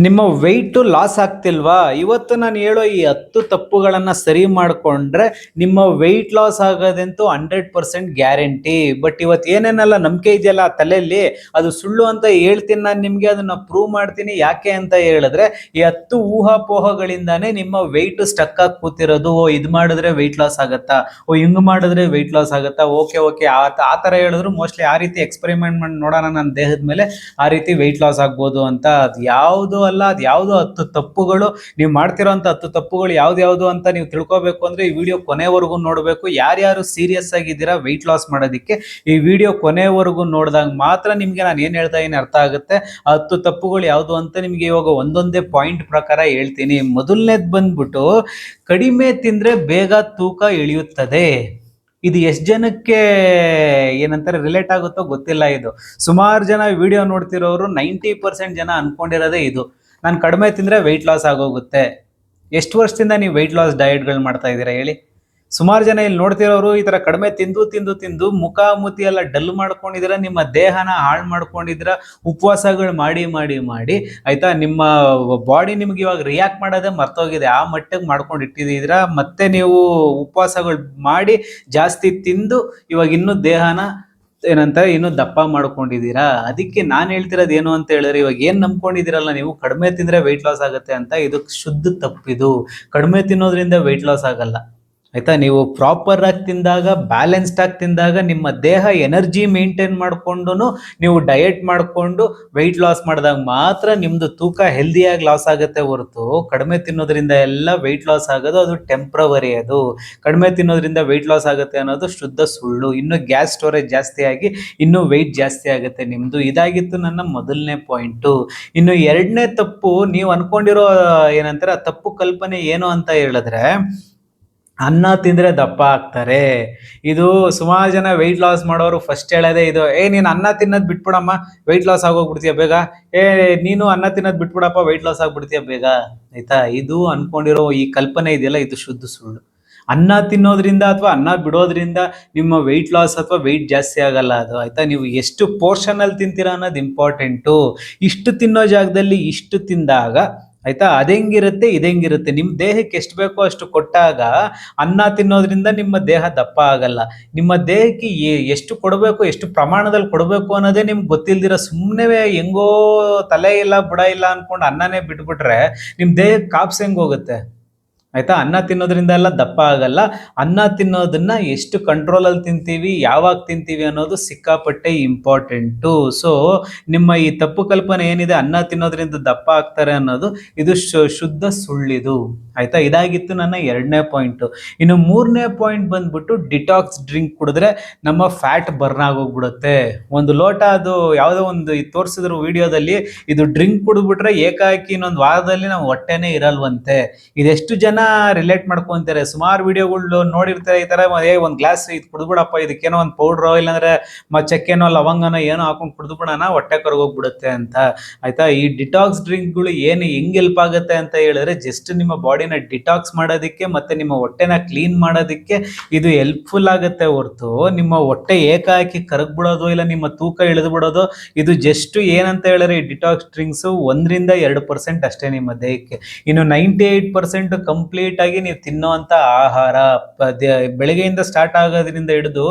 ನಿಮ್ಮ weight loss ಆಗ್ತಿಲ್ವಾ? ಇವತ್ತು ನಾನು ಹೇಳೋ ಈ 10 ತಪ್ಪುಗಳನ್ನು ಸರಿ ಮಾಡಿಕೊಂಡ್ರೆ ನಿಮ್ಮ ವೆಯ್ಟ್ ಲಾಸ್ ಆಗೋದಂತೂ 100% ಗ್ಯಾರಂಟಿ. ಬಟ್ ಇವತ್ತು ಏನೇನೆಲ್ಲ ನಂಬಿಕೆ ಇದೆಯಲ್ಲ ತಲೆಯಲ್ಲಿ, ಅದು ಸುಳ್ಳು ಅಂತ ಹೇಳ್ತೀನಿ. ನಾನು ನಿಮಗೆ ಅದನ್ನು ಪ್ರೂವ್ ಮಾಡ್ತೀನಿ. ಯಾಕೆ ಅಂತ ಹೇಳಿದ್ರೆ, ಈ 10 ಊಹಾಪೋಹಗಳಿಂದಾನೇ ನಿಮ್ಮ ವೆಯ್ಟ್ ಸ್ಟಕ್ ಆಗಿ ಕೂತಿರೋದು. ಓ, ಇದು ಮಾಡಿದ್ರೆ ವೆಯ್ಟ್ ಲಾಸ್ ಆಗುತ್ತಾ, ಓ ಹಿಂಗೆ ಮಾಡಿದ್ರೆ ವೆಯ್ಟ್ ಲಾಸ್ ಆಗುತ್ತಾ, ಓಕೆ ಓಕೆ ಆ ಥರ ಹೇಳಿದ್ರು ಮೋಸ್ಟ್ಲಿ ಆ ರೀತಿ ಎಕ್ಸ್ಪೆರಿಮೆಂಟ್ ಮಾಡಿ ನೋಡೋಣ ನನ್ನ ದೇಹದ ಮೇಲೆ, ಆ ರೀತಿ ವೆಯ್ಟ್ ಲಾಸ್ ಆಗ್ಬೋದು ಅಂತ. ಅದು ಯಾವುದು ಅಲ್ಲ, ಅದು ಯಾವುದು 10 ತಪ್ಪುಗಳು, ನೀವು ಮಾಡ್ತಿರೋಂಥ 10 ತಪ್ಪುಗಳು ಯಾವ್ದು ಅಂತ ನೀವು ತಿಳ್ಕೊಬೇಕು ಅಂದ್ರೆ ಈ ವಿಡಿಯೋ ಕೊನೆವರೆಗೂ ನೋಡಬೇಕು. ಯಾರ್ಯಾರು ಸೀರಿಯಸ್ ಆಗಿದ್ದೀರಾ ವೆಯ್ಟ್ ಲಾಸ್ ಮಾಡೋದಕ್ಕೆ, ಈ ವಿಡಿಯೋ ಕೊನೆವರೆಗೂ ನೋಡಿದಾಗ ಮಾತ್ರ ನಿಮ್ಗೆ ನಾನು ಏನ್ ಹೇಳ್ತಾ ಇದೀನಿ ಅರ್ಥ ಆಗುತ್ತೆ. 10 ತಪ್ಪುಗಳು ಯಾವುದು ಅಂತ ನಿಮ್ಗೆ ಇವಾಗ ಒಂದೊಂದೇ ಪಾಯಿಂಟ್ ಪ್ರಕಾರ ಹೇಳ್ತೀನಿ. ಮೊದಲನೇದು ಬಂದ್ಬಿಟ್ಟು, ಕಡಿಮೆ ತಿಂದ್ರೆ ಬೇಗ ತೂಕ ಇಳಿಯುತ್ತದೆ. ಇದು ಎಷ್ಟು ಜನಕ್ಕೆ ಏನಂತಾರೆ ರಿಲೇಟ್ ಆಗುತ್ತೋ ಗೊತ್ತಿಲ್ಲ. ಇದು ಸುಮಾರು ಜನ ವಿಡಿಯೋ ನೋಡ್ತಿರೋರು 90% ಜನ ಅನ್ಕೊಂಡಿರೋದೇ ಇದು. ನಾನು ಕಡಿಮೆ ತಿಂದ್ರೆ ವೆಯ್ಟ್ ಲಾಸ್ ಆಗೋಗುತ್ತೆ. ಎಷ್ಟು ವರ್ಷದಿಂದ ನೀವು ವೆಯ್ಟ್ ಲಾಸ್ ಡಯಟ್ಗಳು ಮಾಡ್ತಾ ಇದ್ದೀರಾ ಹೇಳಿ? ಸುಮಾರು ಜನ ಇಲ್ಲಿ ನೋಡ್ತಿರೋರು ಈ ತರ ಕಡಿಮೆ ತಿಂದು ತಿಂದು ತಿಂದು ಮುಖ ಮುತಿ ಎಲ್ಲ ಡಲ್ ಮಾಡ್ಕೊಂಡಿದ್ದೀರ, ನಿಮ್ಮ ದೇಹನ ಹಾಳು ಮಾಡ್ಕೊಂಡಿದ್ದೀರ. ಉಪವಾಸಗಳು ಮಾಡಿ ಮಾಡಿ ಮಾಡಿ ಆಯ್ತಾ, ನಿಮ್ಮ ಬಾಡಿ ನಿಮ್ಗೆ ಇವಾಗ ರಿಯಾಕ್ಟ್ ಮಾಡೋದೇ ಮರ್ತೋಗಿದೆ, ಆ ಮಟ್ಟಿಗೆ ಮಾಡ್ಕೊಂಡು ಇಟ್ಟಿದ್ದೀರಾ. ಮತ್ತೆ ನೀವು ಉಪವಾಸಗಳು ಮಾಡಿ ಜಾಸ್ತಿ ತಿಂದು ಇವಾಗ ಇನ್ನೂ ದೇಹನ ಏನಂತಾರೆ ಇನ್ನೂ ದಪ್ಪ ಮಾಡ್ಕೊಂಡಿದ್ದೀರಾ. ಅದಕ್ಕೆ ನಾನು ಹೇಳ್ತಿರೋದು ಏನು ಅಂತ ಹೇಳಿದ್ರೆ, ಇವಾಗ ಏನ್ ನಂಬ್ಕೊಂಡಿದ್ದೀರಲ್ಲ ನೀವು, ಕಡಿಮೆ ತಿಂದ್ರೆ ವೆಯ್ಟ್ ಲಾಸ್ ಆಗುತ್ತೆ ಅಂತ, ಇದು ಶುದ್ಧ ತಪ್ಪಿದು. ಕಡಿಮೆ ತಿನ್ನೋದ್ರಿಂದ ವೆಯ್ಟ್ ಲಾಸ್ ಆಗಲ್ಲ ಆಯ್ತಾ. ನೀವು ಪ್ರಾಪರ್ ಆಗಿ ತಿಂದಾಗ, ಬ್ಯಾಲೆನ್ಸ್ಡ್ ಆಗಿ ತಿಂದಾಗ, ನಿಮ್ಮ ದೇಹ ಎನರ್ಜಿ ಮೇಂಟೈನ್ ಮಾಡ್ಕೊಂಡು ನೀವು ಡಯಟ್ ಮಾಡಿಕೊಂಡು ವೆಯ್ಟ್ ಲಾಸ್ ಮಾಡಿದಾಗ ಮಾತ್ರ ನಿಮ್ದು ತೂಕ ಹೆಲ್ದಿಯಾಗಿ ಲಾಸ್ ಆಗುತ್ತೆ ಹೊರತು, ಕಡಿಮೆ ತಿನ್ನೋದ್ರಿಂದ ಎಲ್ಲ ವೆಯ್ಟ್ ಲಾಸ್ ಆಗೋದು ಅದು ಟೆಂಪ್ರವರಿ. ಅದು ಕಡಿಮೆ ತಿನ್ನೋದ್ರಿಂದ ವೆಯ್ಟ್ ಲಾಸ್ ಆಗುತ್ತೆ ಅನ್ನೋದು ಶುದ್ಧ ಸುಳ್ಳು. ಇನ್ನು ಗ್ಯಾಸ್ ಸ್ಟೋರೇಜ್ ಜಾಸ್ತಿ ಆಗಿ ಇನ್ನೂ ವೆಯ್ಟ್ ಜಾಸ್ತಿ ಆಗುತ್ತೆ ನಿಮ್ದು. ಇದಾಗಿತ್ತು ನನ್ನ ಮೊದಲನೇ ಪಾಯಿಂಟು. ಇನ್ನು ಎರಡನೇ ತಪ್ಪು, ನೀವು ಅನ್ಕೊಂಡಿರೋ ಏನಂತಾರೆ ಆ ತಪ್ಪು ಕಲ್ಪನೆ ಏನು ಅಂತ ಹೇಳಿದ್ರೆ, ಅನ್ನ ತಿಂದ್ರೆ ದಪ್ಪ ಆಗ್ತಾರೆ. ಇದು ಸುಮಾರು ಜನ ವೆಯ್ಟ್ ಲಾಸ್ ಮಾಡೋರು ಫಸ್ಟ್ ಹೇಳೋದೇ ಇದು, ನೀನು ಅನ್ನ ತಿನ್ನೋದು ಬಿಟ್ಬಿಡಮ್ಮ ವೆಯ್ಟ್ ಲಾಸ್ ಆಗೋಗ್ಬಿಡ್ತೀಯ ಬೇಗ, ನೀನು ಅನ್ನ ತಿನ್ನೋದು ಬಿಟ್ಬಿಡಪ್ಪ ವೆಯ್ಟ್ ಲಾಸ್ ಆಗ್ಬಿಡ್ತೀಯ ಬೇಗ ಆಯ್ತಾ. ಇದು ಅನ್ಕೊಂಡಿರೋ ಈ ಕಲ್ಪನೆ ಇದೆಯಲ್ಲ, ಇದು ಶುದ್ಧ ಸುಳ್ಳು. ಅನ್ನ ತಿನ್ನೋದ್ರಿಂದ ಅಥವಾ ಅನ್ನ ಬಿಡೋದ್ರಿಂದ ನಿಮ್ಮ ವೆಯ್ಟ್ ಲಾಸ್ ಅಥವಾ ವೆಯ್ಟ್ ಜಾಸ್ತಿ ಆಗಲ್ಲ ಅದು ಆಯ್ತಾ. ನೀವು ಎಷ್ಟು ಪೋರ್ಷನ್ ಅಲ್ಲಿ ತಿಂತೀರಾ ಅನ್ನೋದು ಇಂಪಾರ್ಟೆಂಟು. ಇಷ್ಟು ತಿನ್ನೋ ಜಾಗದಲ್ಲಿ ಇಷ್ಟು ತಿಂದಾಗ ಆಯ್ತಾ, ಅದೆಂಗಿರುತ್ತೆ ಇದೆಂಗಿರುತ್ತೆ. ನಿಮ್ಮ ದೇಹಕ್ಕೆ ಎಷ್ಟು ಬೇಕೋ ಅಷ್ಟು ಕೊಟ್ಟಾಗ ಅನ್ನ ತಿನ್ನೋದ್ರಿಂದ ನಿಮ್ಮ ದೇಹ ದಪ್ಪ ಆಗಲ್ಲ. ನಿಮ್ಮ ದೇಹಕ್ಕೆ ಎಷ್ಟು ಕೊಡಬೇಕು, ಎಷ್ಟು ಪ್ರಮಾಣದಲ್ಲಿ ಕೊಡಬೇಕು ಅನ್ನೋದೇ ನಿಮ್ಗೆ ಗೊತ್ತಿಲ್ದಿರ ಸುಮ್ಮನೆ ಹೆಂಗೋ ತಲೆ ಇಲ್ಲ ಬುಡ ಇಲ್ಲ ಅನ್ಕೊಂಡು ಅನ್ನನೇ ಬಿಟ್ಬಿಟ್ರೆ ನಿಮ್ಮ ದೇಹಕ್ಕೆ ಕಾಪ್ಸ್ ಹೆಂಗ್ ಹೋಗುತ್ತೆ ಆಯ್ತಾ. ಅನ್ನ ತಿನ್ನೋದ್ರಿಂದ ಎಲ್ಲ ದಪ್ಪ ಆಗಲ್ಲ. ಅನ್ನ ತಿನ್ನೋದನ್ನ ಎಷ್ಟು ಕಂಟ್ರೋಲಲ್ಲಿ ತಿಂತೀವಿ, ಯಾವಾಗ ತಿಂತೀವಿ ಅನ್ನೋದು ಸಿಕ್ಕಾಪಟ್ಟೆ ಇಂಪಾರ್ಟೆಂಟು. ಸೊ ನಿಮ್ಮ ಈ ತಪ್ಪು ಕಲ್ಪನೆ ಏನಿದೆ ಅನ್ನ ತಿನ್ನೋದ್ರಿಂದ ದಪ್ಪ ಆಗ್ತಾರೆ ಅನ್ನೋದು, ಇದು ಶುದ್ಧ ಸುಳ್ಳಿದು ಆಯ್ತಾ. ಇದಾಗಿತ್ತು ನನ್ನ ಎರಡನೇ ಪಾಯಿಂಟು. ಇನ್ನು ಮೂರನೇ ಪಾಯಿಂಟ್ ಬಂದ್ಬಿಟ್ಟು, ಡಿಟಾಕ್ಸ್ ಡ್ರಿಂಕ್ ಕುಡಿದ್ರೆ ನಮ್ಮ ಫ್ಯಾಟ್ ಬರ್ನ್ ಆಗೋಗ್ಬಿಡುತ್ತೆ. ಒಂದು ಲೋಟ, ಅದು ಯಾವುದೋ ಒಂದು ತೋರಿಸಿದ್ರು ವಿಡಿಯೋದಲ್ಲಿ, ಇದು ಡ್ರಿಂಕ್ ಕುಡಿದ್ಬಿಟ್ರೆ ಏಕಾಏಕಿ ಇನ್ನೊಂದು ವಾರದಲ್ಲಿ ನಾವು ಹೊಟ್ಟೆನೇ ಇರಲ್ವಂತೆ. ಇದೆಷ್ಟು ಜನ ರಿಲೇಟ್ ಮಾಡ್ಕೊಂತಾರೆ. ಸುಮಾರು ವಿಡಿಯೋಗಳು ನೋಡಿರ್ತಾರೆ ಈ ತರ, ಒಂದ್ ಗ್ಲಾಸ್ ಇದು ಕುಡಿದ್ಬಿಡಪ್ಪ, ಇದಕ್ಕೇನೋ ಒಂದು ಪೌಡ್ರೋ ಇಲ್ಲಾಂದ್ರೆ ಚಕ್ಕೆನೋ ಲವಂಗನೋ ಏನೋ ಹಾಕೊಂಡು ಕುಡಿದ್ಬಿಡೋಣ ಹೊಟ್ಟೆ ಕರ್ಗೋಗ್ಬಿಡುತ್ತೆ ಅಂತ ಆಯ್ತಾ. ಈ ಡಿಟಾಕ್ಸ್ ಡ್ರಿಂಕ್ಗಳು ಏನು ಹೆಂಗ್ ಹೆಲ್ಪ್ ಆಗುತ್ತೆ ಅಂತ ಹೇಳಿದ್ರೆ, ಜಸ್ಟ್ ನಿಮ್ಮ ಬಾಡಿನ ಡಿಟಾಕ್ಸ್ ಮಾಡೋದಕ್ಕೆ ಮತ್ತೆ ನಿಮ್ಮ ಹೊಟ್ಟೆನ ಕ್ಲೀನ್ ಮಾಡೋದಕ್ಕೆ ಇದು ಹೆಲ್ಪ್ಫುಲ್ ಆಗುತ್ತೆ ಹೊರತು, ನಿಮ್ಮ ಹೊಟ್ಟೆ ಏಕಾಏಕಿ ಕರಗ್ಬಿಡೋದು ಇಲ್ಲ ನಿಮ್ಮ ತೂಕ ಇಳಿದು ಬಿಡೋದು ಇದು ಜಸ್ಟ್ ಏನಂತ ಹೇಳಿದ್ರೆ, ಈ ಡಿಟಾಕ್ಸ್ ಡ್ರಿಂಕ್ಸ್ 1-2% ಅಷ್ಟೇ ನಿಮ್ಮ ದೇಹಕ್ಕೆ. ಇನ್ನು 98% ಕಂಪ್ಲೀಟ್ ಆಗಿ ನೀವು ತಿನ್ನೋಂಥ ಆಹಾರ, ಬೆಳಗ್ಗೆಯಿಂದ ಸ್ಟಾರ್ಟ್ ಆಗೋದ್ರಿಂದ ಹಿಡಿದು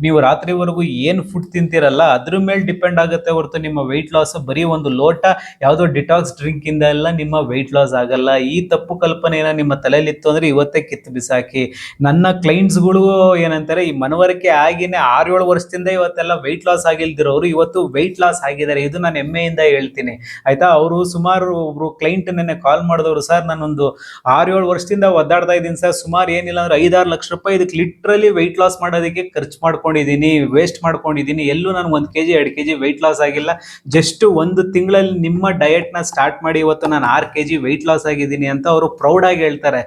ನೀವು ರಾತ್ರಿವರೆಗೂ ಏನು ಫುಡ್ ತಿಂತೀರಲ್ಲ ಅದ್ರ ಮೇಲೆ ಡಿಪೆಂಡ್ ಆಗುತ್ತೆ ಹೊರತು ನಿಮ್ಮ ವೆಯ್ಟ್ ಲಾಸ್ ಬರೀ ಒಂದು ಲೋಟ ಯಾವುದೋ ಡಿಟಾಕ್ಸ್ ಡ್ರಿಂಕ್ ಇಂದ ಎಲ್ಲ ನಿಮ್ಮ ವೆಯ್ಟ್ ಲಾಸ್ ಆಗಲ್ಲ. ಈ ತಪ್ಪು ಕಲ್ಪನೆನ ನಿಮ್ಮ ತಲೆಯಲ್ಲಿತ್ತು ಅಂದ್ರೆ ಇವತ್ತೇ ಕಿತ್ತು ಬಿಸಾಕಿ. ನನ್ನ ಕ್ಲೈಂಟ್ಸ್ಗಳು ಏನಂತಾರೆ, ಈ ಮನವರಿಕೆ ಆಗಿನೇ 6-7 ವರ್ಷದಿಂದ ಇವತ್ತೆಲ್ಲ ವೆಯ್ಟ್ ಲಾಸ್ ಆಗಿಲ್ದಿರೋರು ಇವತ್ತು ವೆಯ್ಟ್ ಲಾಸ್ ಆಗಿದ್ದಾರೆ. ಇದು ನಾನು ಹೆಮ್ಮೆಯಿಂದ ಹೇಳ್ತೀನಿ ಆಯ್ತಾ. ಅವರು ಸುಮಾರು ಒಬ್ರು ಕ್ಲೈಂಟ್ ನೆನ್ನೆ ಕಾಲ್ ಮಾಡಿದವರು, ಸರ್ ನಾನೊಂದು 6-7 ವರ್ಷದಿಂದ ಒದ್ದಾಡ್ತಾ ಇದ್ದೀನಿ ಸರ್, ಸುಮಾರು ಏನಿಲ್ಲ ಅಂದ್ರೆ 5-6 ಲಕ್ಷ ರೂಪಾಯಿ ಇದಕ್ಕೆ ಲಿಟ್ರಲಿ ವೆಯ್ಟ್ ಲಾಸ್ ಮಾಡೋದಕ್ಕೆ ಖರ್ಚು ಮಾಡ್ಕೊಂಡಿದ್ದೀನಿ, ವೇಸ್ಟ್ ಮಾಡ್ಕೊಂಡಿದ್ದೀನಿ. ಎಲ್ಲೂ ನಾನು 1 kg 2 kg ವೆಯ್ಟ್ ಲಾಸ್ ಆಗಿಲ್ಲ. ಜಸ್ಟ್ 1 ತಿಂಗಳಲ್ಲಿ ನಿಮ್ಮ ಡಯಟ್ನ ಸ್ಟಾರ್ಟ್ ಮಾಡಿ ಇವತ್ತು ನಾನು 6 kg ವೆಯ್ಟ್ ಲಾಸ್ ಆಗಿದ್ದೀನಿ ಅಂತ ಅವರು ಪ್ರೌಡ್ ಆಗಿ ಹೇಳ್ತಾರೆ.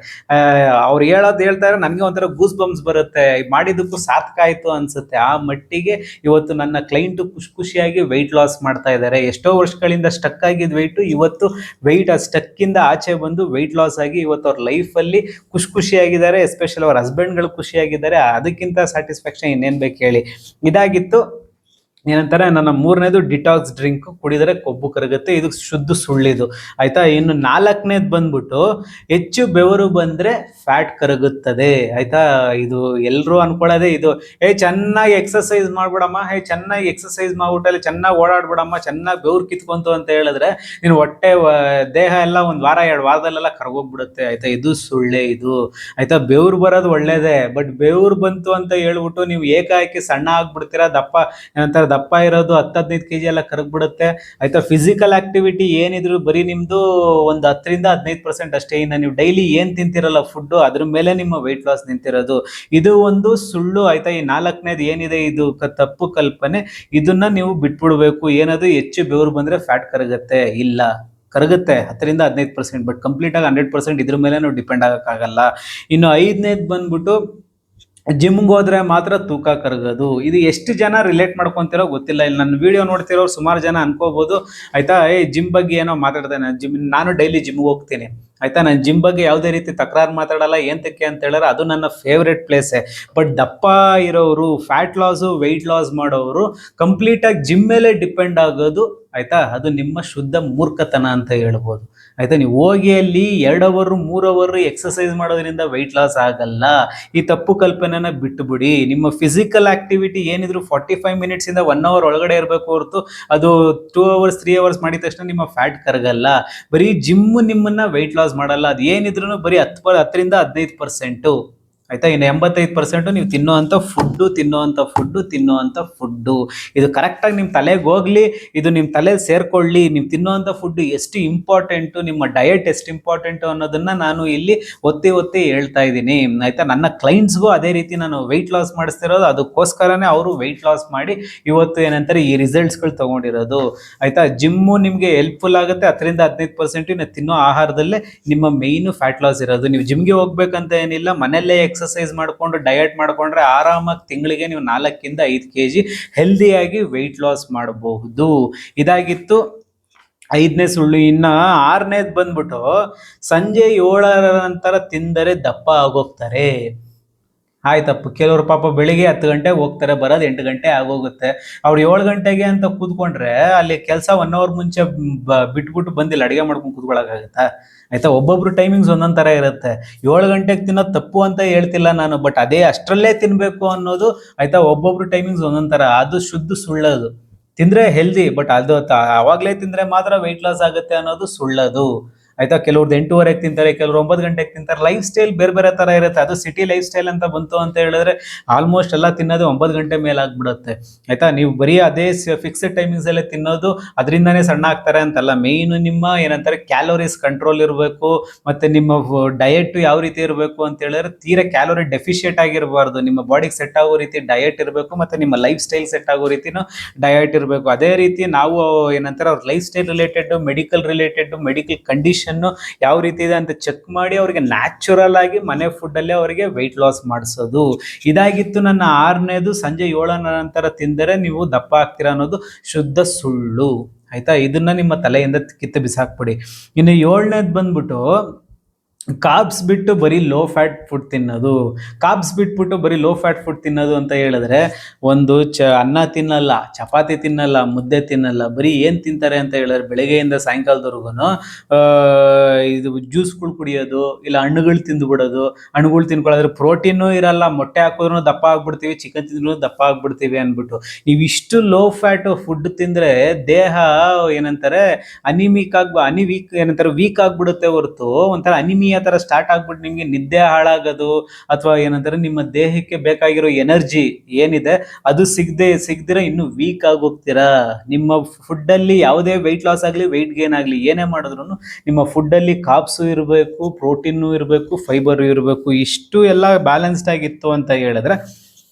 ಅವ್ರು ಹೇಳ್ತಾರೆ, ನನಗೆ ಒಂಥರ ಗೂಸ್ ಬಂಪ್ಸ್ ಬರುತ್ತೆ, ಮಾಡಿದ್ದಕ್ಕೂ ಸಾರ್ಥಕ ಆಯ್ತು ಅನ್ಸುತ್ತೆ. ಆ ಮಟ್ಟಿಗೆ ಇವತ್ತು ನನ್ನ ಕ್ಲೈಂಟ್ ಖುಷಿಯಾಗಿ ವೆಯ್ಟ್ ಲಾಸ್ ಮಾಡ್ತಾ ಇದ್ದಾರೆ. ಎಷ್ಟೋ ವರ್ಷಗಳಿಂದ ಸ್ಟಕ್ ಆಗಿದ್ದ ವೆಯ್ಟು ಇವತ್ತು ವೆಯ್ಟ್ ಆ ಸ್ಟಕ್ಕಿಂದ ಆಚೆ ಬಂದು ವೆಯ್ಟ್ ಲಾಸ್ ಆಗಿ ಇವತ್ತು ಅವ್ರ ಲೈಫಲ್ಲಿ ಖುಷಿಯಾಗಿದ್ದಾರೆ. ಎಸ್ಪೆಷಲಿ ಅವ್ರ ಹಸ್ಬೆಂಡ್ಗಳು ಖುಷಿಯಾಗಿದ್ದಾರೆ. ಅದಕ್ಕಿಂತ ಸ್ಯಾಟಿಸ್ಫ್ಯಾಕ್ಷನ್ ಇನ್ನೇನು ಬೇಕು ಹೇಳಿ. ಇದಾಗಿತ್ತು ಏನಂತಾರೆ, ನನ್ನ ಮೂರನೇದು ಡಿಟಾಕ್ಸ್ ಡ್ರಿಂಕ್ ಕುಡಿದರೆ ಕೊಬ್ಬು ಕರಗುತ್ತೆ, ಇದು ಶುದ್ಧ ಸುಳ್ಳಿದು. ಆಯ್ತಾ. ಇನ್ನು ನಾಲ್ಕನೇದು ಬಂದ್ಬಿಟ್ಟು ಹೆಚ್ಚು ಬೆವರು ಬಂದ್ರೆ ಫ್ಯಾಟ್ ಕರಗುತ್ತದೆ. ಆಯ್ತಾ. ಇದು ಎಲ್ಲರೂ ಅನ್ಕೊಳ್ಳೋದೇ ಇದು, ಚೆನ್ನಾಗಿ ಎಕ್ಸಸೈಸ್ ಮಾಡ್ಬಿಡಮ್ಮ, ಚೆನ್ನಾಗಿ ಎಕ್ಸಸೈಸ್ ಮಾಡ್ಬಿಟ್ಟಲ್ಲಿ ಚೆನ್ನಾಗಿ ಓಡಾಡ್ಬಿಡಮ್ಮ, ಚೆನ್ನಾಗಿ ಬೆವ್ರು ಕಿತ್ಕೊಂತು ಅಂತ ಹೇಳಿದ್ರೆ ನೀನು ಹೊಟ್ಟೆ ದೇಹ ಎಲ್ಲ ಒಂದು ವಾರ 2 ವಾರದಲ್ಲೆಲ್ಲ ಕರ್ಗೋಗ್ಬಿಡುತ್ತೆ. ಆಯ್ತಾ. ಇದು ಸುಳ್ಳೆ ಇದು. ಆಯ್ತಾ. ಬೆವ್ರು ಬರೋದು ಒಳ್ಳೇದೇ, ಬಟ್ ಬೆವ್ರು ಬಂತು ಅಂತ ಹೇಳ್ಬಿಟ್ಟು ನೀವು ಏಕಾಏಕಿ ಸಣ್ಣ ಆಗ್ಬಿಡ್ತೀರಾ, ಏನಂತಾರೆ ದಪ್ಪ ಇರೋದು 10-15 kg ಎಲ್ಲ ಕರಗ್ಬಿಡುತ್ತೆ. ಆಯ್ತಾ. ಫಿಸಿಕಲ್ ಆಕ್ಟಿವಿಟಿ ಏನಿದ್ರು ಬರೀ ನಿಮ್ದು ಒಂದು 10-15% ಅಷ್ಟೇ. ಇನ್ನು ನೀವು ಡೈಲಿ ಏನ್ ತಿಂತಿರಲ್ಲ ಫುಡ್, ಅದ್ರ ಮೇಲೆ ನಿಮ್ಮ ವೆಯ್ಟ್ ಲಾಸ್ ನಿಂತಿರೋದು. ಇದು ಒಂದು ಸುಳ್ಳು. ಆಯ್ತಾ. ಈ 4ನೇದು ಏನಿದೆ ಇದು ತಪ್ಪು ಕಲ್ಪನೆ, ಇದನ್ನ ನೀವು ಬಿಟ್ಬಿಡ್ಬೇಕು. ಏನದು ಹೆಚ್ಚು ಬೆವರು ಬಂದ್ರೆ ಫ್ಯಾಟ್ ಕರಗುತ್ತೆ, ಇಲ್ಲ, ಕರಗುತ್ತೆ 10-15%, ಬಟ್ ಕಂಪ್ಲೀಟ್ ಆಗಿ 100% ಇದ್ರ ಮೇಲೆ ನಾವು ಡಿಪೆಂಡ್ ಆಗಕ್ಕಾಗಲ್ಲ. ಇನ್ನು 5ನೇದು ಬಂದ್ಬಿಟ್ಟು ಜಿಮ್ಗೆ ಹೋದ್ರೆ ಮಾತ್ರ ತೂಕ ಕರಗೋದು. ಇದು ಎಷ್ಟು ಜನ ರಿಲೇಟ್ ಮಾಡ್ಕೊಂತಿರೋ ಗೊತ್ತಿಲ್ಲ. ಇಲ್ಲಿ ನನ್ನ ವಿಡಿಯೋ ನೋಡ್ತಿರೋ ಸುಮಾರು ಜನ ಅನ್ಕೋಬಹುದು, ಆಯ್ತಾ, ಜಿಮ್ ಬಗ್ಗೆ ಏನೋ ಮಾತಾಡ್ತೇನೆ. ನಾನು ಡೈಲಿ ಜಿಮ್ಗೆ ಹೋಗ್ತೀನಿ. ಆಯ್ತಾ. ನಾನು ಜಿಮ್ ಬಗ್ಗೆ ಯಾವುದೇ ರೀತಿ ತಕರಾರು ಮಾತಾಡಲ್ಲ. ಏಂತಕ್ಕೆ ಅಂತ ಹೇಳಿದ್ರೆ ಅದು ನನ್ನ ಫೇವ್ರೆಟ್ ಪ್ಲೇಸೇ. ಬಟ್ ದಪ್ಪ ಇರೋರು, ಫ್ಯಾಟ್ ಲಾಸು, ವೆಯ್ಟ್ ಲಾಸ್ ಮಾಡೋರು ಕಂಪ್ಲೀಟಾಗಿ ಜಿಮ್ ಮೇಲೆ ಡಿಪೆಂಡ್ ಆಗೋದು, ಆಯ್ತಾ, ಅದು ನಿಮ್ಮ ಶುದ್ಧ ಮೂರ್ಖತನ ಅಂತ ಹೇಳ್ಬೋದು. ಆಯ್ತಾ. ನೀವು ಹೋಗಿ ಅಲ್ಲಿ 2 ಅವರ್ 3 ಅವರ್ ಎಕ್ಸಸೈಸ್ ಮಾಡೋದ್ರಿಂದ ವೆಯ್ಟ್ ಲಾಸ್ ಆಗಲ್ಲ. ಈ ತಪ್ಪು ಕಲ್ಪನೆನ ಬಿಟ್ಟುಬಿಡಿ. ನಿಮ್ಮ ಫಿಸಿಕಲ್ ಆಕ್ಟಿವಿಟಿ ಏನಿದ್ರು 45 ಮಿನಿಟ್ಸ್ ಇಂದ 1 ಅವರ್ ಒಳಗಡೆ ಇರಬೇಕು ಹೊರತು ಅದು 2 ಅವರ್ಸ್ 3 ಅವರ್ಸ್ ಮಾಡಿದ ತಕ್ಷಣ ನಿಮ್ಮ ಫ್ಯಾಟ್ ಕರಗಲ್ಲ. ಬರೀ ಜಿಮ್ ನಿಮ್ಮನ್ನ ವೆಯ್ಟ್ ಲಾಸ್ ಮಾಡಲ್ಲ. ಅದು ಏನಿದ್ರು ಬರೀ 10-15%. ಆಯ್ತಾ. ಇನ್ನು 85% ನೀವು ತಿನ್ನುವಂಥ ಫುಡ್ಡು. ಇದು ಕರೆಕ್ಟಾಗಿ ನಿಮ್ಮ ತಲೆಗೆ ಹೋಗ್ಲಿ, ಇದು ನಿಮ್ಮ ತಲೆಗೆ ಸೇರ್ಕೊಳ್ಳಿ. ನೀವು ತಿನ್ನುವಂಥ ಫುಡ್ ಎಷ್ಟು ಇಂಪಾರ್ಟೆಂಟು, ನಿಮ್ಮ ಡಯಟ್ ಎಷ್ಟು ಇಂಪಾರ್ಟೆಂಟು ಅನ್ನೋದನ್ನ ನಾನು ಇಲ್ಲಿ ಒತ್ತಿ ಹೇಳ್ತಾ ಇದ್ದೀನಿ. ಆಯ್ತಾ. ನನ್ನ ಕ್ಲೈಂಟ್ಸ್ಗೂ ಅದೇ ರೀತಿ ನಾನು ವೆಯ್ಟ್ ಲಾಸ್ ಮಾಡಿಸ್ತಿರೋದು, ಅದಕ್ಕೋಸ್ಕರನೇ ಅವರು ವೆಯ್ಟ್ ಲಾಸ್ ಮಾಡಿ ಇವತ್ತು ಏನಂತಾರೆ ಈ ರಿಸಲ್ಟ್ಸ್ಗಳು ತಗೊಂಡಿರೋದು. ಆಯ್ತಾ. ಜಿಮ್ಮು ನಿಮಗೆ ಹೆಲ್ಪ್ಫುಲ್ ಆಗುತ್ತೆ. 10-15% ಇನ್ನು ತಿನ್ನೋ ಆಹಾರದಲ್ಲೇ ನಿಮ್ಮ ಮೇಯ್ನು ಫ್ಯಾಟ್ ಲಾಸ್ ಇರೋದು. ನೀವು ಜಿಮ್ಗೆ ಹೋಗ್ಬೇಕಂತ ಏನಿಲ್ಲ, ಮನೆಯಲ್ಲೇ ಎಕ್ಸಸೈಸ್ ಮಾಡ್ಕೊಂಡು ಡಯಟ್ ಮಾಡ್ಕೊಂಡ್ರೆ ಆರಾಮಾಗಿ ತಿಂಗಳಿಗೆ ನೀವು 4-5 kg ಹೆಲ್ದಿಯಾಗಿ ವೆಯ್ಟ್ ಲಾಸ್ ಮಾಡಬಹುದು. ಇದಾಗಿತ್ತು 5ನೇ ಸುಳ್ಳು. ಇನ್ನ 6ನೇದು ಬಂದ್ಬಿಟ್ಟು ಸಂಜೆ 7ರ ನಂತರ ತಿಂದರೆ ದಪ್ಪ ಆಗೋಗ್ತಾರೆ. ಆಯ್ತಪ್ಪ. ಕೆಲವರು ಪಾಪ ಬೆಳಿಗ್ಗೆ 10 ಗಂಟೆಗೆ ಹೋಗ್ತಾರೆ, ಬರೋದು 8 ಗಂಟೆ ಆಗೋಗುತ್ತೆ. ಅವ್ರು 7 ಗಂಟೆಗೆ ಅಂತ ಕೂತ್ಕೊಂಡ್ರೆ ಅಲ್ಲಿ ಕೆಲಸ 1 ಅವರ್ ಮುಂಚೆ ಬಿಟ್ಬಿಟ್ಟು ಬಂದಿಲ್ಲ ಅಡುಗೆ ಮಾಡ್ಕೊಂಡು ಕೂತ್ಕೊಳ್ಳೋಕ್ಕಾಗತ್ತಾ? ಆಯ್ತಾ. ಒಬ್ಬೊಬ್ರು ಟೈಮಿಂಗ್ಸ್ ಒಂದೊಂದು ಥರ ಇರುತ್ತೆ. 7 ಗಂಟೆಗೆ ತಿನ್ನೋದು ತಪ್ಪು ಅಂತ ಹೇಳ್ತಿಲ್ಲ ನಾನು, ಬಟ್ ಅದೇ ಅಷ್ಟರಲ್ಲೇ ತಿನ್ನಬೇಕು ಅನ್ನೋದು, ಆಯ್ತಾ, ಒಬ್ಬೊಬ್ರು ಟೈಮಿಂಗ್ಸ್ ಒಂದೊಂದು ಥರ, ಅದು ಶುದ್ಧ ಸುಳ್ಳದು. ತಿಂದರೆ ಹೆಲ್ದಿ, ಬಟ್ ಅದು ಆವಾಗಲೇ ತಿಂದರೆ ಮಾತ್ರ ವೆಯ್ಟ್ ಲಾಸ್ ಆಗುತ್ತೆ ಅನ್ನೋದು ಸುಳ್ಳದು. ಆಯ್ತಾ. ಕೆಲವ್ರದ್ದು 8:30 ತಿಂತಾರೆ, ಕೆಲವರು 9 ಗಂಟೆಗೆ ತಿಂತಾರೆ. ಲೈಫ್ ಸ್ಟೈಲ್ ಬೇರೆ ಬೇರೆ ಥರ ಇರುತ್ತೆ. ಅದು ಸಿಟಿ ಲೈಫ್ ಸ್ಟೈಲ್ ಅಂತ ಬಂತು ಅಂತ ಹೇಳಿದ್ರೆ ಆಲ್ಮೋಸ್ಟ್ ಎಲ್ಲ ತಿನ್ನೋದು 9 ಗಂಟೆ ಮೇಲೆ ಆಗ್ಬಿಡುತ್ತೆ. ಆಯ್ತಾ. ನೀವು ಬರೀ ಅದೇ ಫಿಕ್ಸ್ಡ್ ಟೈಮಿಂಗ್ಸ್ ಅಲ್ಲೇ ತಿನ್ನೋದು, ಅದರಿಂದನೇ ಸಣ್ಣ ಆಗ್ತಾರೆ ಅಂತಲ್ಲ. ಮೇಯ್ನು ನಿಮ್ಮ ಏನಂತಾರೆ ಕ್ಯಾಲೋರೀಸ್ ಕಂಟ್ರೋಲ್ ಇರಬೇಕು, ಮತ್ತೆ ನಿಮ್ಮ ಡಯಟ್ ಯಾವ ರೀತಿ ಇರಬೇಕು ಅಂತ ಹೇಳಿದ್ರೆ ತೀರಾ ಕ್ಯಾಲೋರಿ ಡೆಫಿಷಿಯೇಟ್ ಆಗಿರಬಾರ್ದು. ನಿಮ್ಮ ಬಾಡಿಗೆ ಸೆಟ್ ಆಗೋ ರೀತಿ ಡಯಟ್ ಇರಬೇಕು, ಮತ್ತೆ ನಿಮ್ಮ ಲೈಫ್ ಸ್ಟೈಲ್ ಸೆಟ್ ಆಗೋ ರೀತಿನೂ ಡಯಟ್ ಇರಬೇಕು. ಅದೇ ರೀತಿ ನಾವು ಏನಂತಾರೆ ಅವ್ರ life style related, medical condition ಯಾವ ರೀತಿ ಇದೆ ಅಂತ ಚೆಕ್ ಮಾಡಿ ಅವರಿಗೆ ನ್ಯಾಚುರಲ್ ಆಗಿ ಮನೆ ಫುಡ್ ಅಲ್ಲೇ ಅವರಿಗೆ ವೆಯ್ಟ್ ಲಾಸ್ ಮಾಡಿಸೋದು. ಇದಾಗಿತ್ತು ನನ್ನ 6ನೇದು. ಸಂಜೆ 7ರ ನಂತರ ತಿಂದರೆ ನೀವು ದಪ್ಪ ಆಗ್ತೀರಾ ಅನ್ನೋದು ಶುದ್ಧ ಸುಳ್ಳು. ಆಯ್ತಾ. ಇದನ್ನ ನಿಮ್ಮ ತಲೆಯಿಂದ ಕಿತ್ತು ಬಿಸಾಕ್ಬಿಡಿ. ಇನ್ನು 7ನೇದು ಬಂದ್ಬಿಟ್ಟು ಕಾರ್ಬ್ಸ್ ಬಿಟ್ಟು ಬರೀ ಲೋ ಫ್ಯಾಟ್ ಫುಡ್ ತಿನ್ನೋದು. ಕಾರ್ಬ್ಸ್ ಬಿಟ್ಬಿಟ್ಟು ಬರೀ ಲೋ ಫ್ಯಾಟ್ ಫುಡ್ ತಿನ್ನೋದು ಅಂತ ಹೇಳಿದ್ರೆ ಒಂದು ಅನ್ನ ತಿನ್ನಲ್ಲ, ಚಪಾತಿ ತಿನ್ನಲ್ಲ, ಮುದ್ದೆ ತಿನ್ನಲ್ಲ. ಬರೀ ಏನು ತಿಂತಾರೆ ಅಂತ ಹೇಳಿದ್ರೆ ಬೆಳಗ್ಗೆಯಿಂದ ಸಾಯಂಕಾಲದವರೆಗೂ ಇದು ಜ್ಯೂಸ್ಗಳು ಕುಡಿಯೋದು, ಇಲ್ಲ ಹಣ್ಣುಗಳು ತಿಂದುಬಿಡೋದು. ಹಣ್ಣುಗಳು ತಿನ್ಕೊಳ್ಳೋದ್ರೆ ಪ್ರೋಟೀನು ಇರಲ್ಲ, ಮೊಟ್ಟೆ ಹಾಕಿದ್ರೂ ದಪ್ಪ ಆಗ್ಬಿಡ್ತೀವಿ, ಚಿಕನ್ ತಿಂದ್ರೂ ದಪ್ಪ ಆಗ್ಬಿಡ್ತೀವಿ ಅಂದ್ಬಿಟ್ಟು ನೀವು ಇಷ್ಟು ಲೋ ಫ್ಯಾಟ್ ಫುಡ್ ತಿಂದರೆ ದೇಹ ಏನಂತಾರೆ ವೀಕ್ ಆಗ್ಬಿಡುತ್ತೆ ಹೊರತು ಒಂಥರ ಅನಿಮಿಯಾ ಥರ ಸ್ಟಾರ್ಟ್ ಆಗ್ಬಿಟ್ಟು ನಿಮಗೆ ನಿದ್ದೆ ಹಾಳಾಗೋದು, ಅಥವಾ ಏನಂತಾರೆ ನಿಮ್ಮ ದೇಹಕ್ಕೆ ಬೇಕಾಗಿರೋ ಎನರ್ಜಿ ಏನಿದೆ ಅದು ಸಿಗದಿರ ಇನ್ನೂ ವೀಕ್ ಆಗೋಗ್ತೀರಾ. ನಿಮ್ಮ ಫುಡ್ಡಲ್ಲಿ ಯಾವುದೇ ವೆಯ್ಟ್ ಲಾಸ್ ಆಗಲಿ ವೆಯ್ಟ್ ಗೇನ್ ಆಗಲಿ ಏನೇ ಮಾಡಿದ್ರು ನಿಮ್ಮ ಫುಡ್ಡಲ್ಲಿ ಕಾರ್ಬ್ಸು ಇರಬೇಕು, ಪ್ರೋಟೀನು ಇರಬೇಕು, ಫೈಬರು ಇರಬೇಕು. ಇಷ್ಟು ಎಲ್ಲ ಬ್ಯಾಲೆನ್ಸ್ಡ್ ಆಗಿತ್ತು ಅಂತ ಹೇಳಿದ್ರೆ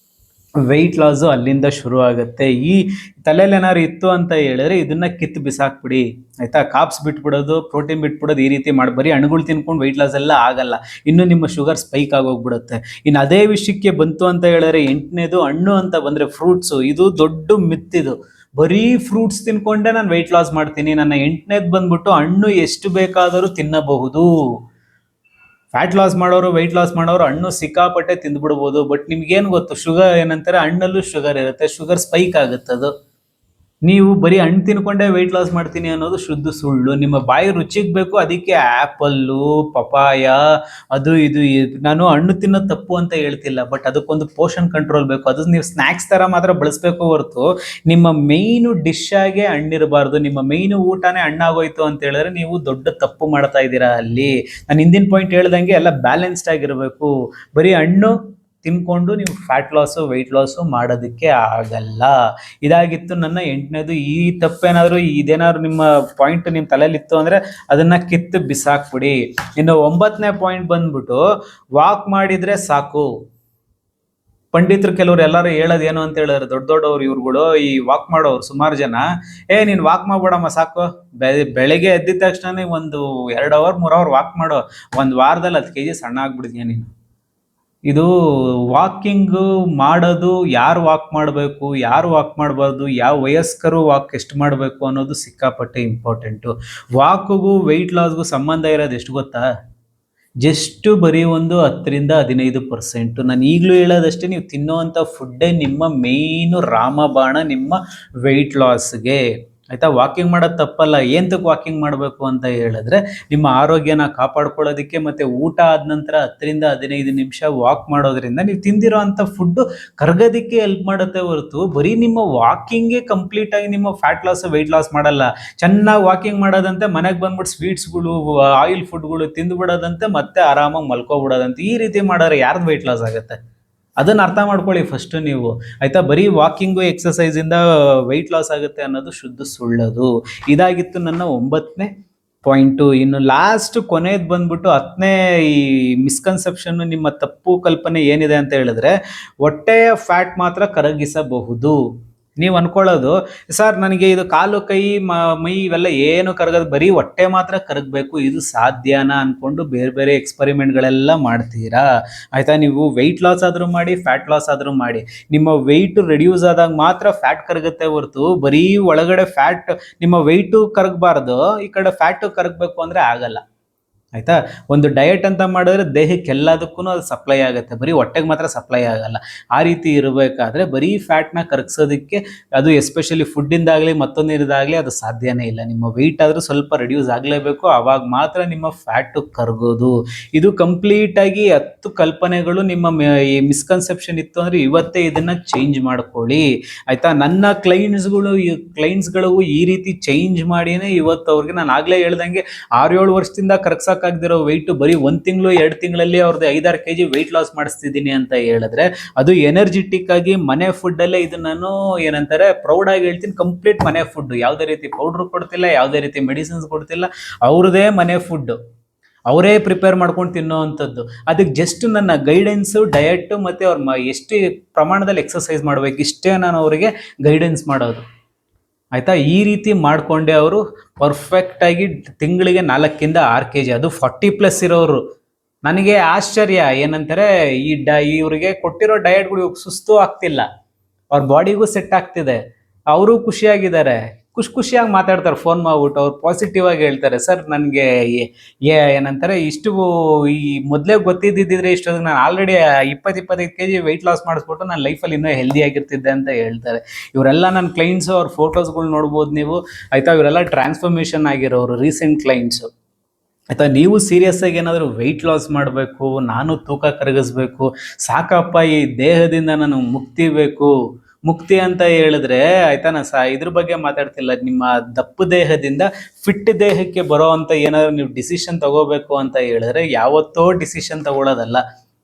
ವೆಯ್ಟ್ ಲಾಸು ಅಲ್ಲಿಂದ ಶುರು ಆಗುತ್ತೆ. ಈ ತಲೆಯಲ್ಲಿ ಏನಾದ್ರು ಇತ್ತು ಅಂತ ಹೇಳಿದ್ರೆ ಇದನ್ನ ಕಿತ್ತು ಬಿಸಾಕ್ಬಿಡಿ. ಆಯ್ತಾ. ಕಾರ್ಬ್ಸ್ ಬಿಟ್ಬಿಡೋದು, ಪ್ರೋಟೀನ್ ಬಿಟ್ಬಿಡೋದು, ಈ ರೀತಿ ಮಾಡಿ ಬರೀ ಹಣ್ಣುಗಳು ತಿನ್ಕೊಂಡು ವೆಯ್ಟ್ ಲಾಸ್ ಎಲ್ಲ ಆಗಲ್ಲ. ಇನ್ನು ನಿಮ್ಮ ಶುಗರ್ ಸ್ಪೈಕ್ ಆಗೋಗ್ಬಿಡುತ್ತೆ. ಇನ್ನು ಅದೇ ವಿಷಯಕ್ಕೆ ಬಂತು ಅಂತ ಹೇಳಿದ್ರೆ 8ನೇದು ಹಣ್ಣು ಅಂತ ಬಂದರೆ ಫ್ರೂಟ್ಸು. ಇದು ದೊಡ್ಡ ಮಿತ್ತಿದು. ಬರೀ ಫ್ರೂಟ್ಸ್ ತಿನ್ಕೊಂಡೆ ನಾನು ವೆಯ್ಟ್ ಲಾಸ್ ಮಾಡ್ತೀನಿ. ನನ್ನ 8ನೇದು ಬಂದ್ಬಿಟ್ಟು ಹಣ್ಣು ಎಷ್ಟು ಬೇಕಾದರೂ ತಿನ್ನಬಹುದು. ಫ್ಯಾಟ್ ಲಾಸ್ ಮಾಡೋರು, ವೆಯ್ಟ್ ಲಾಸ್ ಮಾಡೋರು ಹಣ್ಣು ಸಿಕ್ಕಾಪಟ್ಟೆ ತಿಂದ್ಬಿಡ್ಬೋದು. ಬಟ್ ನಿಮ್ಗೇನು ಗೊತ್ತು, ಶುಗರ್ ಏನಂತಾರೆ ಹಣ್ಣಲ್ಲೂ ಶುಗರ್ ಇರುತ್ತೆ, ಶುಗರ್ ಸ್ಪೈಕ್ ಆಗುತ್ತೆ ಅದು. ನೀವು ಬರೀ ಹಣ್ಣು ತಿನ್ಕೊಂಡೇ ವೆಯ್ಟ್ ಲಾಸ್ ಮಾಡ್ತೀನಿ ಅನ್ನೋದು ಶುದ್ಧ ಸುಳ್ಳು. ನಿಮ್ಮ ಬಾಯಿ ರುಚಿಗೆ ಬೇಕು, ಅದಕ್ಕೆ ಆ್ಯಪಲ್ಲು, ಪಪಾಯ, ಅದು ನಾನು ಹಣ್ಣು ತಿನ್ನೋದು ತಪ್ಪು ಅಂತ ಹೇಳ್ತಿಲ್ಲ, ಬಟ್ ಅದಕ್ಕೊಂದು ಪೋಷನ್ ಕಂಟ್ರೋಲ್ ಬೇಕು. ಅದು ನೀವು ಸ್ನ್ಯಾಕ್ಸ್ ಥರ ಮಾತ್ರ ಬಳಸಬೇಕು ಹೊರತು ನಿಮ್ಮ ಮೇಯ್ನು ಡಿಶ್ ಆಗೇ ಹಣ್ಣಿರಬಾರ್ದು. ನಿಮ್ಮ ಮೇಯ್ನು ಊಟನೇ ಹಣ್ಣಾಗೋಯ್ತು ಅಂತ ಹೇಳಿದ್ರೆ ನೀವು ದೊಡ್ಡ ತಪ್ಪು ಮಾಡ್ತಾ ಇದ್ದೀರಾ ಅಲ್ಲಿ. ನಾನು ಹಿಂದಿನ ಪಾಯಿಂಟ್ ಹೇಳ್ದಂಗೆ ಎಲ್ಲ ಬ್ಯಾಲೆನ್ಸ್ಡ್ ಆಗಿರಬೇಕು. ಬರೀ ಹಣ್ಣು ತಿನ್ಕೊಂಡು ನೀವು ಫ್ಯಾಟ್ ಲಾಸು ವೆಯ್ಟ್ ಲಾಸು ಮಾಡೋದಕ್ಕೆ ಆಗಲ್ಲ. ಇದಾಗಿತ್ತು ನನ್ನ 8ನೇದು. ಈ ತಪ್ಪೇನಾದರೂ ಇದೇನಾದ್ರು ನಿಮ್ಮ ಪಾಯಿಂಟ್ ನಿಮ್ಮ ತಲೆಯಲ್ಲಿತ್ತು ಅಂದರೆ ಅದನ್ನು ಕಿತ್ತು ಬಿಸಾಕ್ಬಿಡಿ. ಇನ್ನು 9ನೇ ಪಾಯಿಂಟ್ ಬಂದ್ಬಿಟ್ಟು ವಾಕ್ ಮಾಡಿದರೆ ಸಾಕು. ಪಂಡಿತರು ಕೆಲವರು ಎಲ್ಲರೂ ಹೇಳೋದೇನು ಅಂತ ಹೇಳಿದ್ರೆ, ದೊಡ್ಡವ್ರು ಇವ್ರುಗಳು, ಈ ವಾಕ್ ಮಾಡೋರು ಸುಮಾರು ಜನ, ನೀನು ವಾಕ್ ಮಾಡ್ಬೇಡಮ್ಮ ಸಾಕು, ಬೆಳಗ್ಗೆ ಎದ್ದಿದ ತಕ್ಷಣ ಒಂದು 2 ಅವರ್ 3 ಅವರ್ ವಾಕ್ ಮಾಡೋ, ಒಂದು ವಾರದಲ್ಲಿ 10 kg ಸಣ್ಣ ಆಗ್ಬಿಡ್ತೀಯ ನೀನು. ಇದು ವಾಕಿಂಗು ಮಾಡೋದು, ಯಾರು ವಾಕ್ ಮಾಡಬೇಕು, ಯಾರು ವಾಕ್ ಮಾಡಬಾರ್ದು, ಯಾವ ವಯಸ್ಕರು ವಾಕ್ ಎಷ್ಟು ಮಾಡಬೇಕು ಅನ್ನೋದು ಸಿಕ್ಕಾಪಟ್ಟೆ ಇಂಪಾರ್ಟೆಂಟು. ವಾಕ್ಗೂ ವೆಯ್ಟ್ ಲಾಸ್ಗೂ ಸಂಬಂಧ ಇರೋದು ಎಷ್ಟು ಗೊತ್ತಾ? ಜಸ್ಟು ಬರೀ ಒಂದು 10-15%. ನಾನು ಈಗಲೂ ಹೇಳೋದಷ್ಟೇ, ನೀವು ತಿನ್ನೋವಂಥ ಫುಡ್ಡೇ ನಿಮ್ಮ ಮೇಯ್ನು ರಾಮಬಾಣ ನಿಮ್ಮ ವೆಯ್ಟ್ ಲಾಸ್ಗೆ. ಆಯಿತಾ? ವಾಕಿಂಗ್ ಮಾಡೋದು ತಪ್ಪಲ್ಲ. ಏನಕ್ಕೆ ವಾಕಿಂಗ್ ಮಾಡಬೇಕು ಅಂತ ಹೇಳಿದ್ರೆ ನಿಮ್ಮ ಆರೋಗ್ಯನ ಕಾಪಾಡ್ಕೊಳ್ಳೋದಕ್ಕೆ, ಮತ್ತು ಊಟ ಆದ ನಂತರ 10-15 ನಿಮಿಷ ವಾಕ್ ಮಾಡೋದ್ರಿಂದ ನೀವು ತಿಂದಿರೋ ಅಂಥ ಫುಡ್ಡು ಕರಗೋದಕ್ಕೆ ಹೆಲ್ಪ್ ಮಾಡುತ್ತೆ ಹೊರತು ಬರೀ ನಿಮ್ಮ ವಾಕಿಂಗೇ ಕಂಪ್ಲೀಟಾಗಿ ನಿಮ್ಮ ಫ್ಯಾಟ್ ಲಾಸ್ ವೆಯ್ಟ್ ಲಾಸ್ ಮಾಡಲ್ಲ. ಚೆನ್ನಾಗಿ ವಾಕಿಂಗ್ ಮಾಡೋದಂತೆ ಮನೆಗೆ ಬಂದ್ಬಿಟ್ಟು ಸ್ವೀಟ್ಸ್ಗಳು, ಆಯಿಲ್ ಫುಡ್ಗಳು ತಿಂದುಬಿಡೋದಂತೆ, ಮತ್ತೆ ಆರಾಮಾಗಿ ಮಲ್ಕೊಬಿಡೋದಂತೆ. ಈ ರೀತಿ ಮಾಡಿದ್ರೆ ಯಾರ್ದು ವೆಯ್ಟ್ ಲಾಸ್ ಆಗುತ್ತೆ? ಅದನ್ನು ಅರ್ಥ ಮಾಡ್ಕೊಳ್ಳಿ ಫಸ್ಟು ನೀವು. ಆಯಿತಾ? ಬರೀ ವಾಕಿಂಗು ಎಕ್ಸಸೈಸಿಂದ ವೆಯ್ಟ್ ಲಾಸ್ ಆಗುತ್ತೆ ಅನ್ನೋದು ಶುದ್ಧ ಸುಳ್ಳದು. ಇದಾಗಿತ್ತು ನನ್ನ 9ನೇ ಪಾಯಿಂಟು. ಇನ್ನು ಲಾಸ್ಟ್ ಕೊನೆಯದು ಬಂದ್ಬಿಟ್ಟು 10ನೇ ಈ ಮಿಸ್ಕನ್ಸೆಪ್ಷನ್ನು, ನಿಮ್ಮ ತಪ್ಪು ಕಲ್ಪನೆ ಏನಿದೆ ಅಂತ ಹೇಳಿದ್ರೆ, ಹೊಟ್ಟೆಯ ಫ್ಯಾಟ್ ಮಾತ್ರ ಕರಗಿಸಬಹುದು. ನೀವು ಅನ್ಕೊಳ್ಳೋದು, ಸರ್ ನನಗೆ ಇದು ಕಾಲು ಕೈ ಮೈ ಇವೆಲ್ಲ ಏನು ಕರಗೋದು, ಬರೀ ಹೊಟ್ಟೆ ಮಾತ್ರ ಕರಗಬೇಕು, ಇದು ಸಾಧ್ಯನಾ ಅಂದ್ಕೊಂಡು ಬೇರೆ ಬೇರೆ ಎಕ್ಸ್ಪರಿಮೆಂಟ್ಗಳೆಲ್ಲ ಮಾಡ್ತೀರಾ. ಆಯಿತಾ? ನೀವು ವೆಯ್ಟ್ ಲಾಸ್ ಆದರೂ ಮಾಡಿ, ಫ್ಯಾಟ್ ಲಾಸ್ ಆದರೂ ಮಾಡಿ, ನಿಮ್ಮ ವೆಯ್ಟ್ ರೆಡ್ಯೂಸ್ ಆದಾಗ ಮಾತ್ರ ಫ್ಯಾಟ್ ಕರಗುತ್ತೆ ಹೊರತು ಬರೀ ಒಳಗಡೆ ಫ್ಯಾಟ್, ನಿಮ್ಮ ವೆಯ್ಟು ಕರಗಬಾರ್ದು, ಈ ಕಡೆ ಫ್ಯಾಟು ಕರಗಬೇಕು ಅಂದರೆ ಆಗಲ್ಲ. ಆಯಿತಾ? ಒಂದು ಡಯಟ್ ಅಂತ ಮಾಡಿದ್ರೆ ದೇಹಕ್ಕೆ ಎಲ್ಲದಕ್ಕೂ ಅದು ಸಪ್ಲೈ ಆಗುತ್ತೆ, ಬರೀ ಹೊಟ್ಟೆಗೆ ಮಾತ್ರ ಸಪ್ಲೈ ಆಗಲ್ಲ. ಆ ರೀತಿ ಇರಬೇಕಾದ್ರೆ ಬರೀ ಫ್ಯಾಟ್ನ ಕರಗಿಸೋದಕ್ಕೆ, ಅದು ಎಸ್ಪೆಷಲಿ ಫುಡ್ಡಿಂದಾಗಲಿ ಮತ್ತೊಂದಿರದಾಗಲಿ ಅದು ಸಾಧ್ಯನೇ ಇಲ್ಲ. ನಿಮ್ಮ ವೆಯ್ಟ್ ಆದರೂ ಸ್ವಲ್ಪ ರೆಡ್ಯೂಸ್ ಆಗಲೇಬೇಕು, ಆವಾಗ ಮಾತ್ರ ನಿಮ್ಮ ಫ್ಯಾಟು ಕರಗೋದು. ಇದು ಕಂಪ್ಲೀಟಾಗಿ 10 ಕಲ್ಪನೆಗಳು ನಿಮ್ಮ ಈ ಮಿಸ್ಕನ್ಸೆಪ್ಷನ್ ಇತ್ತು ಅಂದರೆ ಇವತ್ತೇ ಇದನ್ನು ಚೇಂಜ್ ಮಾಡ್ಕೊಳ್ಳಿ. ಆಯಿತಾ? ನನ್ನ ಕ್ಲೈಂಟ್ಸ್ಗಳಿಗೂ ಈ ರೀತಿ ಚೇಂಜ್ ಮಾಡಿನೇ ಇವತ್ತು ಅವ್ರಿಗೆ, ನಾನು ಆಗಲೇ ಹೇಳ್ದಂಗೆ 6-7 ವರ್ಷದಿಂದ ಕರಗ್ಸೋಕ್ಕಾಗದಿರೋ ವೆಯ್ಟು ಬರೀ 1 ತಿಂಗಳು 2 ತಿಂಗಳಲ್ಲಿ ಅವ್ರದ್ದು 5-6 kg ವೆಯ್ಟ್ ಲಾಸ್ ಮಾಡಿಸ್ತಿದ್ದೀನಿ ಅಂತ ಹೇಳಿದ್ರೆ, ಅದು ಎನರ್ಜೆಟಿಕ್ ಆಗಿ ಮನೆ ಫುಡ್ಡಲ್ಲೇ. ಇದು ನಾನು ಏನಂತಾರೆ ಪ್ರೌಡಾಗಿ ಹೇಳ್ತೀನಿ, ಕಂಪ್ಲೀಟ್ ಮನೆ ಫುಡ್. ಯಾವುದೇ ರೀತಿ ಪೌಡ್ರು ಕೊಡ್ತಿಲ್ಲ, ಯಾವುದೇ ರೀತಿ ಮೆಡಿಸಿನ್ಸ್ ಕೊಡ್ತಿಲ್ಲ, ಅವ್ರದ್ದೇ ಮನೆ ಫುಡ್ಡು, ಅವರೇ ಪ್ರಿಪೇರ್ ಮಾಡ್ಕೊಂಡು ತಿನ್ನೋ ಅಂಥದ್ದು. ಅದಕ್ಕೆ ಜಸ್ಟ್ ನನ್ನ ಗೈಡೆನ್ಸು, ಡಯಟು, ಮತ್ತು ಅವ್ರು ಎಷ್ಟು ಪ್ರಮಾಣದಲ್ಲಿ ಎಕ್ಸಸೈಸ್ ಮಾಡಬೇಕು, ಇಷ್ಟೇ ನಾನು ಅವರಿಗೆ ಗೈಡೆನ್ಸ್ ಮಾಡೋದು. ಆಯಿತಾ? ಈ ರೀತಿ ಮಾಡಿಕೊಂಡೆ ಅವರು ಪರ್ಫೆಕ್ಟಾಗಿ ತಿಂಗಳಿಗೆ 4-6 kg, ಅದು 40+ ಇರೋರು. ನನಗೆ ಆಶ್ಚರ್ಯ ಏನಂತಾರೆ, ಇವ್ರಿಗೆ ಕೊಟ್ಟಿರೋ ಡಯಟ್ಗಳು ಸುಸ್ತು ಆಗ್ತಿಲ್ಲ, ಅವ್ರ ಬಾಡಿಗೂ ಸೆಟ್ ಆಗ್ತಿದೆ, ಅವರು ಖುಷಿಯಾಗಿದ್ದಾರೆ, ಖುಷಿಯಾಗಿ ಮಾತಾಡ್ತಾರೆ ಫೋನ್ ಮಾಡ್ಬಿಟ್ಟು. ಅವ್ರು ಪಾಸಿಟಿವ್ ಆಗಿ ಹೇಳ್ತಾರೆ, ಸರ್ ನನಗೆ ಏನಂತಾರೆ ಇಷ್ಟು ಈ ಮೊದಲೇ ಗೊತ್ತಿದ್ದಿದ್ರೆ ಇಷ್ಟೊಂದು ನಾನು ಆಲ್ರೆಡಿ 20-25 kg ವೆಯ್ಟ್ ಲಾಸ್ ಮಾಡಿಸ್ಬಿಟ್ಟು ನಾನು ಲೈಫಲ್ಲಿ ಇನ್ನೂ ಹೆಲ್ದಿ ಆಗಿರ್ತಿದ್ದೆ ಅಂತ ಹೇಳ್ತಾರೆ. ಇವರೆಲ್ಲ ನನ್ನ ಕ್ಲೈಂಟ್ಸು, ಅವ್ರ ಫೋಟೋಸ್ಗಳು ನೋಡ್ಬೋದು ನೀವು. ಆಯಿತಾ? ಇವರೆಲ್ಲ ಟ್ರಾನ್ಸ್ಫಾರ್ಮೇಷನ್ ಆಗಿರೋರು, ರೀಸೆಂಟ್ ಕ್ಲೈಂಟ್ಸು. ಆಯಿತಾ? ನೀವು ಸೀರಿಯಸ್ ಆಗಿ ಏನಾದರೂ ವೆಯ್ಟ್ ಲಾಸ್ ಮಾಡಬೇಕು, ನಾನು ತೂಕ ಕರಗಿಸ್ಬೇಕು, ಸಾಕಪ್ಪ ಈ ದೇಹದಿಂದ ನಾನು ಮುಕ್ತಿ ಅಂತ ಹೇಳಿದ್ರೆ, ಆಯಿತಾ, ನಾನು ಇದ್ರ ಬಗ್ಗೆ ಮಾತಾಡ್ತಿಲ್ಲ. ನಿಮ್ಮ ದಪ್ಪು ದೇಹದಿಂದ ಫಿಟ್ ದೇಹಕ್ಕೆ ಬರೋ ಅಂಥ ಏನಾದರೂ ನೀವು ಡಿಸಿಷನ್ ತಗೋಬೇಕು ಅಂತ ಹೇಳಿದ್ರೆ ಯಾವತ್ತೋ ಡಿಸಿಷನ್ ತಗೊಳ್ಳೋದಲ್ಲ.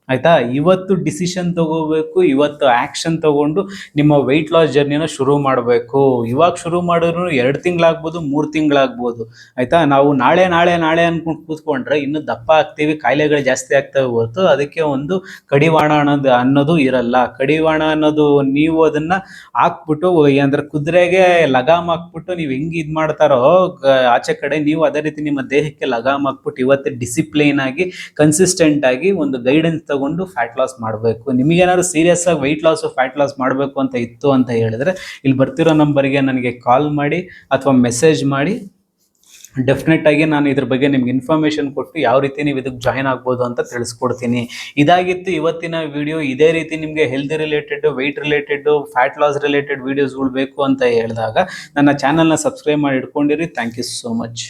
ಆಯಿತಾ? ಇವತ್ತು ಡಿಸಿಷನ್ ತಗೋಬೇಕು, ಇವತ್ತು ಆ್ಯಕ್ಷನ್ ತಗೊಂಡು ನಿಮ್ಮ ವೆಯ್ಟ್ ಲಾಸ್ ಜರ್ನಿನ ಶುರು ಮಾಡಬೇಕು. ಇವಾಗ ಶುರು ಮಾಡಿದ್ರು 2 ತಿಂಗಳಾಗ್ಬೋದು, 3 ತಿಂಗಳಾಗ್ಬೋದು. ಆಯಿತಾ? ನಾವು ನಾಳೆ ಅಂದ್ಕೊಂಡು ಕೂತ್ಕೊಂಡ್ರೆ ಇನ್ನೂ ದಪ್ಪ ಆಗ್ತೀವಿ, ಕಾಯಿಲೆಗಳು ಜಾಸ್ತಿ ಆಗ್ತವೆ ಹೊರತು ಅದಕ್ಕೆ ಒಂದು ಕಡಿವಾಣ ಅನ್ನೋದು ಇರಲ್ಲ. ಕಡಿವಾಣ ಅನ್ನೋದು ನೀವು ಅದನ್ನು ಹಾಕ್ಬಿಟ್ಟು, ಅಂದರೆ ಕುದುರೆಗೆ ಲಗಾಮ್ ಹಾಕ್ಬಿಟ್ಟು ನೀವು ಹೆಂಗೆ ಇದು ಮಾಡ್ತಾರೋ ಆಚೆ ಕಡೆ, ನೀವು ಅದೇ ರೀತಿ ನಿಮ್ಮ ದೇಹಕ್ಕೆ ಲಗಾಮ್ ಹಾಕ್ಬಿಟ್ಟು ಇವತ್ತೇ ಡಿಸಿಪ್ಲಿನ್ ಆಗಿ, ಕನ್ಸಿಸ್ಟೆಂಟ್ ಆಗಿ ಒಂದು ಗೈಡೆನ್ಸ್ ತಗೊಂಡು ಫ್ಯಾಟ್ ಲಾಸ್ ಮಾಡಬೇಕು. ನಿಮಗೇನಾದ್ರು ಸೀರಿಯಸ್ ಆಗಿ ವೆಯ್ಟ್ ಲಾಸು ಫ್ಯಾಟ್ ಲಾಸ್ ಮಾಡಬೇಕು ಅಂತ ಇತ್ತು ಅಂತ ಹೇಳಿದ್ರೆ ಇಲ್ಲಿ ಬರ್ತಿರೋ ನಂಬರ್ಗೆ ನನಗೆ ಕಾಲ್ ಮಾಡಿ ಅಥವಾ ಮೆಸೇಜ್ ಮಾಡಿ ಡೆಫಿನೆಟ್ ಆಗಿ ನಾನು ಇದ್ರ ಬಗ್ಗೆ ನಿಮ್ಗೆ ಇನ್ಫಾರ್ಮೇಷನ್ ಕೊಟ್ಟು ಯಾವ ರೀತಿ ನೀವು ಇದಕ್ಕೆ ಜಾಯ್ನ್ ಆಗ್ಬೋದು ಅಂತ ತಿಳಿಸ್ಕೊಡ್ತೀನಿ. ಇದಾಗಿತ್ತು ಇವತ್ತಿನ ವಿಡಿಯೋ. ಇದೇ ರೀತಿ ನಿಮಗೆ health related, weight related, fat loss related ವಿಡಿಯೋಸ್ಗಳು ಬೇಕು ಅಂತ ಹೇಳಿದಾಗ ನನ್ನ ಚಾನಲ್ನ ಸಬ್ಸ್ಕ್ರೈಬ್ ಮಾಡಿ ಇಟ್ಕೊಂಡಿರಿ. Thank you so much.